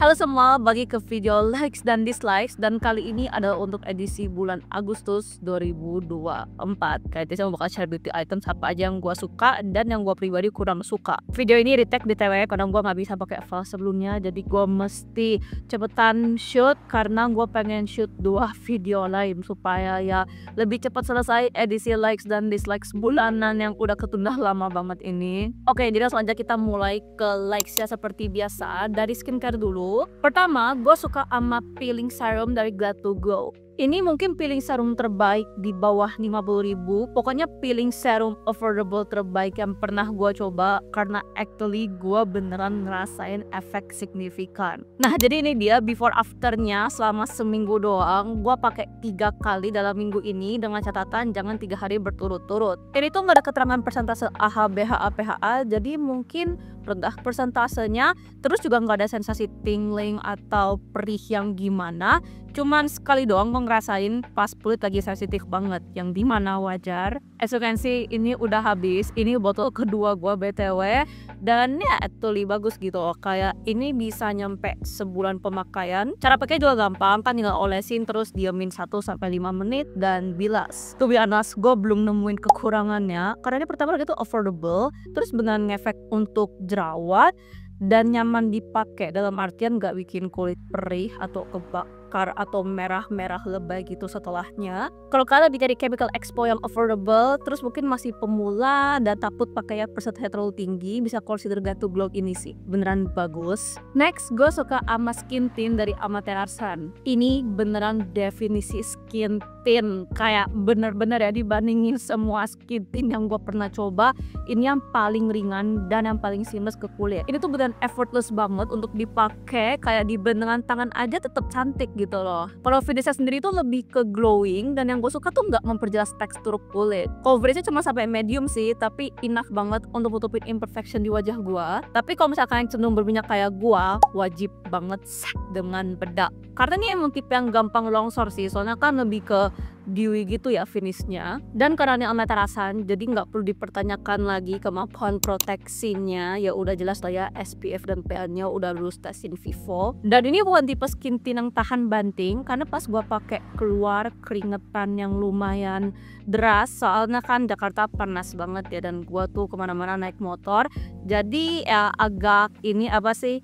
Halo semua, bagi ke video likes dan dislikes, dan kali ini adalah untuk edisi bulan Agustus 2024. Kayak saya mau bakal share beauty items apa aja yang gue suka dan yang gue pribadi kurang suka. Video ini retake di TW karena gue nggak bisa pakai file sebelumnya, jadi gue mesti cepetan shoot karena gue pengen shoot 2 video lain supaya ya lebih cepat selesai edisi likes dan dislikes bulanan yang udah ketunda lama banget ini. Oke, jadi langsung aja kita mulai ke likesnya seperti biasa dari skincare dulu. Pertama, gue suka sama peeling serum dari Glad to Glow. Ini mungkin peeling serum terbaik di bawah 50.000. Pokoknya peeling serum affordable terbaik yang pernah gue coba, karena actually gue beneran ngerasain efek signifikan. Nah, jadi ini dia before afternya selama seminggu doang. Gue pakai 3 kali dalam minggu ini dengan catatan jangan 3 hari berturut-turut. Ini tuh nggak ada keterangan persentase AHA, BHA, PHA, jadi mungkin rendah persentasenya. Terus juga nggak ada sensasi tingling atau perih yang gimana. Cuman sekali doang gue ngerasain pas kulit lagi sensitif banget, yang dimana wajar. As you can see, ini udah habis. Ini botol kedua gue BTW, dan ya actually bagus gitu. Kayak ini bisa nyampe sebulan pemakaian. Cara pakai juga gampang, kan tinggal olesin terus diamin 1-5 menit dan bilas. To be honest, gue belum nemuin kekurangannya karena ini pertama lagi tuh affordable, terus beneran ngefek untuk jerawat dan nyaman dipakai, dalam artian gak bikin kulit perih atau kebakar atau merah-merah lebay gitu setelahnya. Kalau kalian lebih dari chemical expo yang affordable, terus mungkin masih pemula dan takut pakai persentase terlalu tinggi, bisa consider Glad to Glow ini sih, beneran bagus. Next, gue suka sama skin tint dari Amaterasu. Ini beneran definisi skin tint, kayak bener-bener ya dibandingin semua skin tint yang gue pernah coba, ini yang paling ringan dan yang paling seamless ke kulit. Ini tuh beneran effortless banget untuk dipakai, kayak di benangan tangan aja tetap cantik gitu loh. Kalau finishnya sendiri tuh lebih ke glowing, dan yang gue suka tuh nggak memperjelas tekstur kulit. Coveragenya cuma sampai medium sih, tapi enough banget untuk nutupin imperfection di wajah gue. Tapi kalau misalkan yang cenderung berminyak kayak gue, wajib banget dengan bedak. Karena ini emang tipe yang gampang longsor sih, soalnya kan lebih ke dewy gitu ya finishnya. Dan karena ini Amaterasu, jadi nggak perlu dipertanyakan lagi kemampuan proteksinya. Ya udah jelas lah ya, SPF dan PA-nya udah lulus tes in vivo. Dan ini bukan tipe skin tint yang tahan banting, karena pas gua pakai keluar keringetan yang lumayan deras, soalnya kan Jakarta panas banget ya, dan gua tuh kemana-mana naik motor, jadi ya agak ini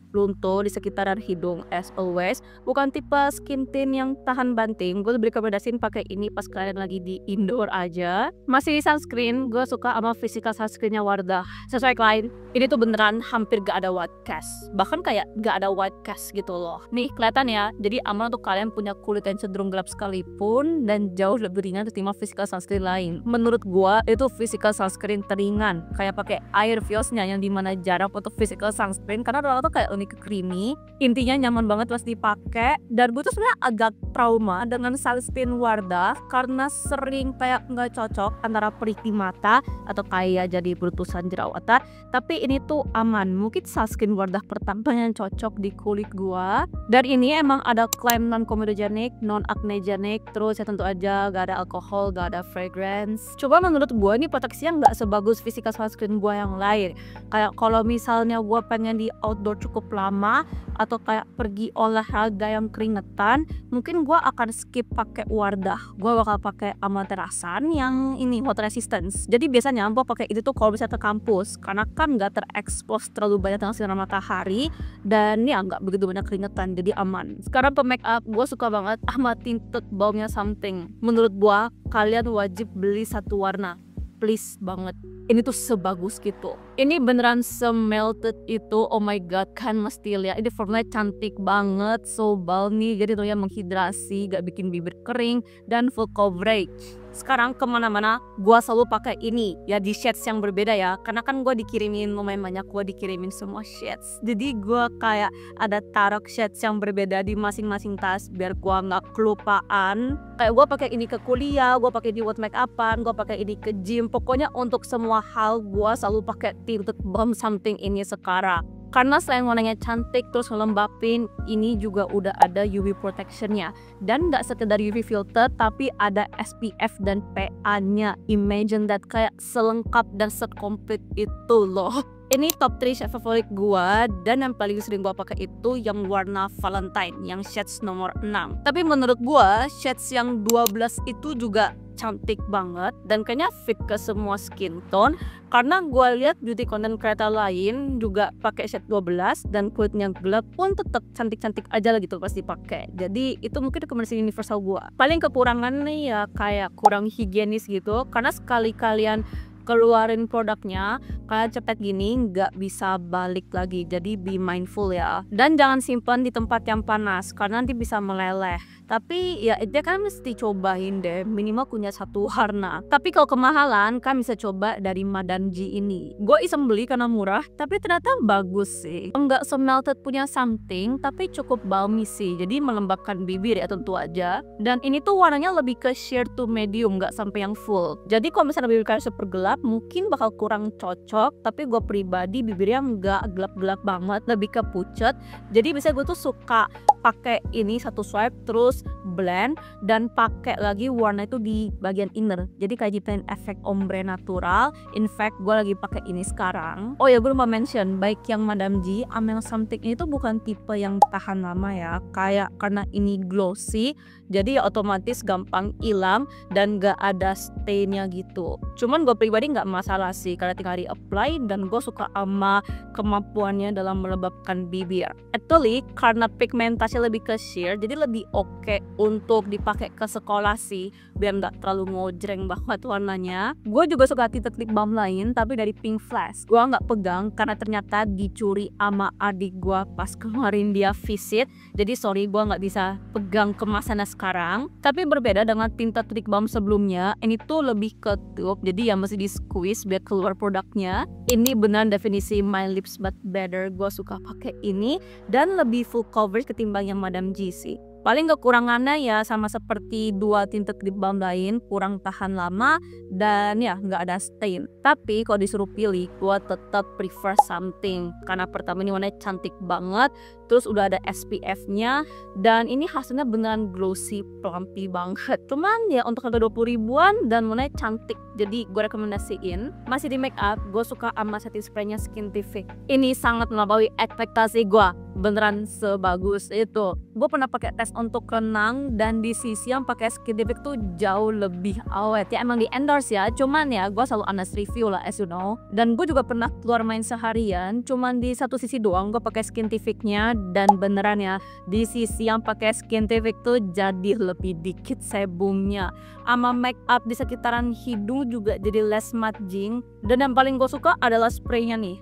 luntur di sekitaran hidung as always. Bukan tipe skin tint yang tahan banting. Gue lebih rekomendasiin pakai ini pas kalian lagi di indoor aja. Masih sunscreen, gue suka sama physical sunscreennya Wardah. Sesuai klien, ini tuh beneran hampir gak ada white cast, bahkan kayak gak ada white cast gitu loh. Nih kelihatan ya, jadi aman untuk kalian punya kulit yang cenderung gelap sekalipun, dan jauh lebih ringan ketimbang physical sunscreen lain. Menurut gue itu physical sunscreen teringan, kayak pakai air Fiosnya yang dimana jarang untuk physical sunscreen karena orang tuh kayak unik creamy. Intinya nyaman banget pas dipakai, dan gue tuh sebenarnya agak trauma dengan sunscreen Wardah karena sering kayak nggak cocok antara perih di mata atau kayak jadi berutusan jerawatan. Tapi ini tuh aman, mungkin sunscreen Wardah pertama yang cocok di kulit gua. Dan ini emang ada klaim non comedogenic, non acnegenic, terus ya tentu aja gak ada alkohol, gak ada fragrance. Coba menurut gua ini proteksinya nggak sebagus physical sunscreen gua yang lain. Kayak kalau misalnya gua pengen di outdoor cukup lama atau kayak pergi olahraga yang keringetan, mungkin gue akan skip pakai Wardah. Gue bakal pakai Amaterasu yang ini water resistance. Jadi biasanya gue pakai itu tuh kalau bisa ke kampus, karena kan nggak terekspos terlalu banyak dengan sinar matahari, dan ya nggak begitu banyak keringetan, jadi aman. Sekarang pe make up, gue suka banget sama tinted balmnya Something. Menurut gue kalian wajib beli satu warna, please banget. Ini tuh sebagus gitu. Ini beneran semelted itu. Oh my god, kan mesti lihat. Ini formulanya cantik banget, so balmy, jadi tuh ya menghidrasi, gak bikin bibir kering, dan full coverage. Sekarang kemana-mana gue selalu pakai ini ya, di shades yang berbeda ya, karena kan gue dikirimin lumayan banyak, gue dikirimin semua shades, jadi gue kayak ada taruh shades yang berbeda di masing-masing tas biar gue nggak kelupaan. Kayak gue pakai ini ke kuliah, gue pakai di buat make upan, gue pakai ini ke gym, pokoknya untuk semua hal gue selalu pakai tinted balm Something ini sekarang. Karena selain warnanya cantik terus ngelembapin, ini juga udah ada UV protectionnya. Dan gak sekedar UV filter, tapi ada SPF dan PA-nya. Imagine that, kayak selengkap dan sekomplit itu loh. Ini top 3 shade favorit gua, dan yang paling sering gua pakai itu yang warna Valentine yang shades nomor 6. Tapi menurut gua shades yang 12 itu juga cantik banget dan kayaknya fit ke semua skin tone, karena gua lihat beauty content creator lain juga pakai shade 12 dan kulitnya gelap pun tetap cantik-cantik aja lah gitu pas dipakai. Jadi itu mungkin rekomendasi universal gua. Paling kekurangannya ya kayak kurang higienis gitu, karena sekali kalian keluarin produknya kalian cepet gini nggak bisa balik lagi, jadi be mindful ya. Dan jangan simpan di tempat yang panas karena nanti bisa meleleh. Tapi ya itu kan mesti cobain deh, minimal punya satu warna. Tapi kalau kemahalan kan bisa coba dari Madame G ini. Gue iseng beli karena murah, tapi ternyata bagus sih. Enggak semelted punya something, tapi cukup balmy sih, jadi melembabkan bibir ya tentu aja. Dan ini tuh warnanya lebih ke sheer to medium, nggak sampai yang full. Jadi kalau misalnya bibir kalian super gelap mungkin bakal kurang cocok, tapi gue pribadi bibirnya nggak gelap-gelap banget, lebih ke pucet. Jadi bisa gue tuh suka pakai ini satu swipe terus blend dan pakai lagi warna itu di bagian inner, jadi kayak ciptain efek ombre natural. In fact gue lagi pakai ini sekarang. Oh ya, gue lupa mention, baik yang Madame G sama yang something ini tuh bukan tipe yang tahan lama ya, kayak karena ini glossy jadi ya otomatis gampang hilang dan gak ada stainnya gitu. Cuman gue pribadi gak masalah sih karena tinggal di apply, dan gue suka sama kemampuannya dalam melembabkan bibir. Actually karena pigmentasi lebih ke sheer, jadi lebih oke untuk dipakai ke sekolah sih, biar gak terlalu ngojreng banget warnanya. Gue juga suka tinted lip balm lain tapi dari Pink Flash. Gue gak pegang karena ternyata dicuri sama adik gue pas kemarin dia visit, jadi sorry gue gak bisa pegang kemasannya sekarang. Tapi berbeda dengan tinted lip balm sebelumnya, ini tuh lebih ke tube, jadi ya mesti di squeeze biar keluar produknya. Ini benar definisi my lips but better. Gue suka pakai ini dan lebih full coverage ketimbang yang Madame G sih. Paling kekurangannya ya sama seperti dua tinted lip balm lain, kurang tahan lama dan ya nggak ada stain. Tapi kalau disuruh pilih, gue tetap prefer something karena pertama ini warnanya cantik banget, terus udah ada SPF-nya, dan ini hasilnya beneran glossy, plumpy banget. Cuman ya untuk harga 20 ribuan dan warnanya cantik, jadi gue rekomendasiin. Masih di make up, gue suka sama setting spray-nya Skintific. Ini sangat melampaui ekspektasi gue, beneran sebagus itu. Gue pernah pakai tes untuk renang dan di sisi yang pakai Skintific tuh jauh lebih awet. Ya emang di endorse ya, cuman ya gue selalu honest review lah as you know. Dan gue juga pernah keluar main seharian, cuman di satu sisi doang gue pakai Skintific-nya, dan beneran ya di sisi yang pakai Skintific tuh jadi lebih dikit sebumnya. Sama make up di sekitaran hidung juga jadi less smudging. Dan yang paling gue suka adalah spraynya nih.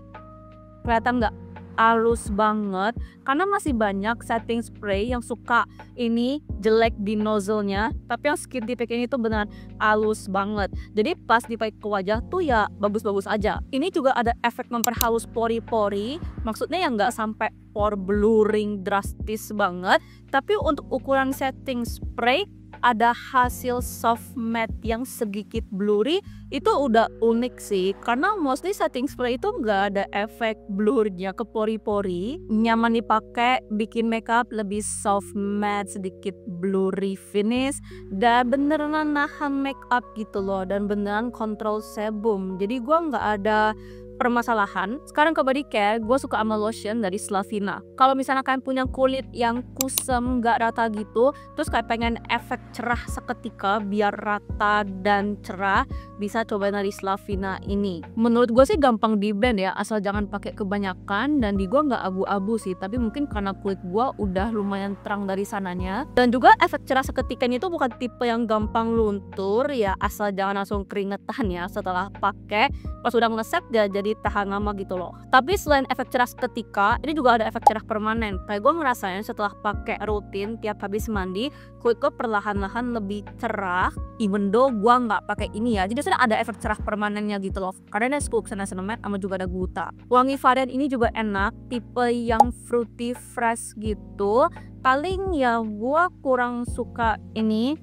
Kelihatan nggak? Halus banget, karena masih banyak setting spray yang suka ini jelek di nozzle-nya, tapi yang Skintific ini tuh beneran halus banget. Jadi pas dipakai ke wajah tuh ya bagus-bagus aja. Ini juga ada efek memperhalus pori-pori, maksudnya yang nggak sampai pore blurring drastis banget, tapi untuk ukuran setting spray ada hasil soft matte yang sedikit blurry. Itu udah unik sih, karena mostly setting spray itu nggak ada efek blurnya ke pori-pori. Nyaman dipakai, bikin makeup lebih soft matte, sedikit blurry finish, dan beneran nahan makeup gitu loh, dan beneran kontrol sebum. Jadi gue nggak ada permasalahan. Sekarang ke body care, gue suka sama lotion dari Slavina. Kalau misalnya kalian punya kulit yang kusam, gak rata gitu, terus kayak pengen efek cerah seketika biar rata dan cerah, bisa coba dari Slavina ini. Menurut gue sih gampang di blend ya, asal jangan pakai kebanyakan, dan di gue nggak abu-abu sih, tapi mungkin karena kulit gue udah lumayan terang dari sananya. Dan juga efek cerah seketika ini tuh bukan tipe yang gampang luntur ya, asal jangan langsung keringetan ya setelah pakai. Pas udah ngeset ya jadi tahan lama gitu loh. Tapi selain efek cerah seketika, ini juga ada efek cerah permanen. Kayak gue ngerasain setelah pakai rutin tiap habis mandi, kulit gue perlahan-lahan lebih cerah, even though gue nggak pakai ini ya. Jadi sudah ada efek cerah permanennya gitu loh. Karena ada Scoop Matte sama juga ada Guta. Wangi varian ini juga enak, tipe yang fruity fresh gitu. Paling ya gue kurang suka ini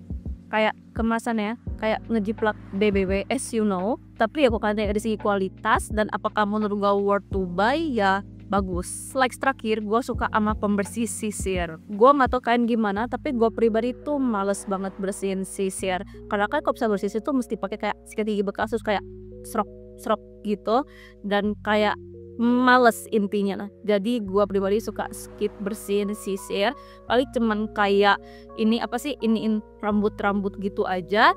kayak kemasannya kayak ngejiplak BBW as you know. Tapi ya kok katanya dari segi kualitas dan apakah menurut gue worth to buy, ya bagus. Like terakhir, gue suka sama pembersih sisir. Gue gak tau kalian gimana, tapi gue pribadi tuh males banget bersihin sisir. Karena kan kalau bisa bersih sisir tuh mesti pakai kayak sikat gigi bekas, terus kayak serok gitu, dan kayak males intinya lah. Jadi gue pribadi suka skip bersihin sisir, paling cuman kayak ini apa sih, iniin rambut gitu aja,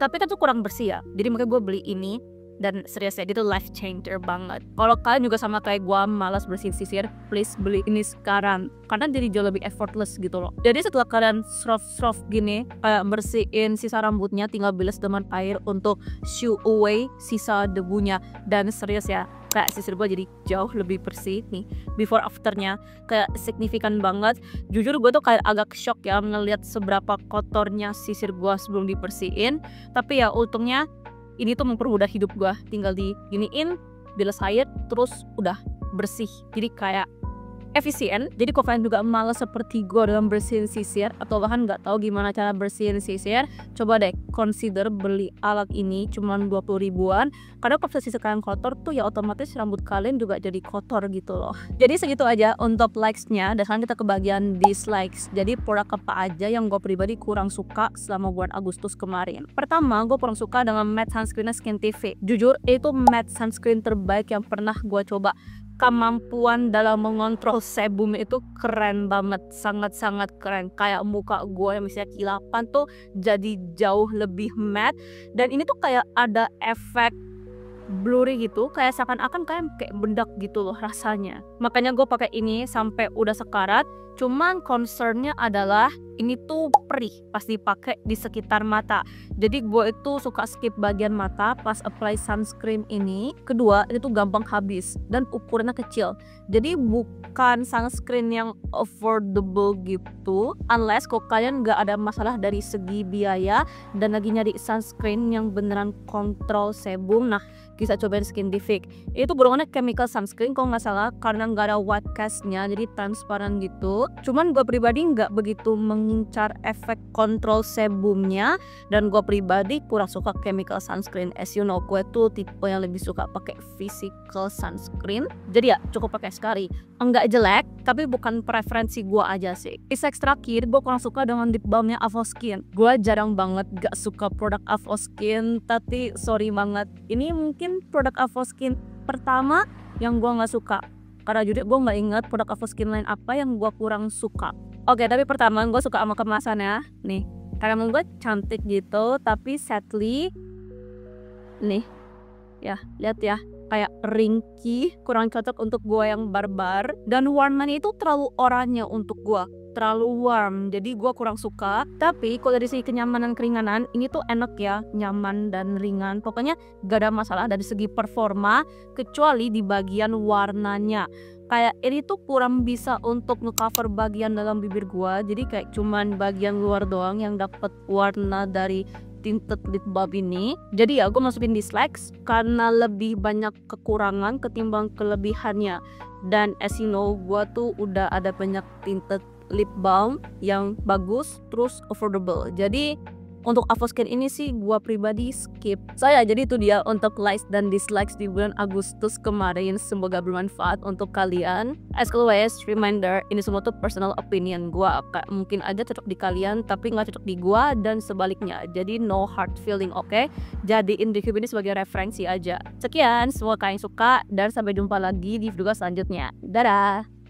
tapi kan tuh kurang bersih ya, jadi makanya gue beli ini. Dan serius ya, dia tuh life changer banget. Kalau kalian juga sama kayak gue malas bersihin sisir, please beli ini sekarang, karena jadi jauh lebih effortless gitu loh. Jadi setelah kalian scruff gini, kayak bersihin sisa rambutnya, tinggal bilas dengan air untuk shoo away sisa debunya. Dan serius ya, kayak sisir gue jadi jauh lebih bersih nih. Before afternya kayak signifikan banget. Jujur gue tuh kayak agak shock ya ngeliat seberapa kotornya sisir gue sebelum dibersihin. Tapi ya untungnya ini tuh mempermudah hidup gue, tinggal diginiin, bilas air, terus udah bersih. Jadi kayak efisien. Jadi kalau kalian juga malas seperti gue dalam bersihin sisir, atau bahkan nggak tahu gimana cara bersihin sisir, coba deh consider beli alat ini, cuman 20 ribuan. Karena kalau sisir kalian kotor tuh ya otomatis rambut kalian juga jadi kotor gitu loh. Jadi segitu aja untuk likes-nya. Dan sekarang kita ke bagian dislikes. Jadi produk apa aja yang gue pribadi kurang suka selama bulan Agustus kemarin. Pertama, gue kurang suka dengan matte sunscreen Skintific. Jujur itu matte sunscreen terbaik yang pernah gue coba. Kemampuan dalam mengontrol sebum itu keren banget, sangat-sangat keren. Kayak muka gue yang misalnya kilapan tuh jadi jauh lebih matte. Dan ini tuh kayak ada efek blurry gitu, kayak seakan-akan kayak bedak gitu loh rasanya. Makanya gue pakai ini sampai udah sekarat. Cuman concernnya adalah ini tuh perih pas dipakai di sekitar mata. Jadi gue itu suka skip bagian mata pas apply sunscreen ini. Kedua, ini tuh gampang habis dan ukurannya kecil. Jadi bukan sunscreen yang affordable gitu, unless kok kalian gak ada masalah dari segi biaya dan lagi nyari sunscreen yang beneran kontrol sebum. Nah, bisa cobain Skintific. Itu golongannya chemical sunscreen kalau nggak salah, karena nggak ada white cast-nya, jadi transparan gitu. Cuman gue pribadi nggak begitu mengincar efek kontrol sebumnya, dan gue pribadi kurang suka chemical sunscreen. As you know, gue tuh tipe yang lebih suka pakai physical sunscreen. Jadi ya cukup pakai sekali. Enggak jelek, tapi bukan preferensi gue aja sih. Dislikes terakhir, gue kurang suka dengan lip balmnya Avoskin. Gue jarang banget gak suka produk Avoskin, tapi sorry banget, ini mungkin produk Avoskin pertama yang gue nggak suka. Karena jujur gue nggak inget produk Avoskin lain apa yang gue kurang suka. Oke, tapi pertama gue suka sama kemasannya nih, karena menurut gue cantik gitu. Tapi sadly nih ya, lihat ya, kayak ringkih, kurang cocok untuk gue yang barbar. Dan warnanya itu terlalu oranye untuk gue, terlalu warm, jadi gue kurang suka. Tapi kalau dari segi kenyamanan keringanan, ini tuh enak ya, nyaman dan ringan. Pokoknya gak ada masalah dari segi performa, kecuali di bagian warnanya. Kayak ini tuh kurang bisa untuk ngecover bagian dalam bibir gue, jadi kayak cuman bagian luar doang yang dapet warna dari tinted lip balm ini. Jadi ya gue masukin dislikes karena lebih banyak kekurangan ketimbang kelebihannya. Dan as you know, gue tuh udah ada banyak tinted lip balm yang bagus terus affordable. Jadi untuk Avoskin ini sih gue pribadi skip. Jadi itu dia untuk likes dan dislikes di bulan Agustus kemarin. Semoga bermanfaat untuk kalian. As always, reminder, ini semua tuh personal opinion gue. Mungkin aja cocok di kalian tapi nggak cocok di gue, dan sebaliknya. Jadi no hard feeling, oke? Jadiin review ini sebagai referensi aja. Sekian, semoga kalian suka dan sampai jumpa lagi di video selanjutnya. Dadah!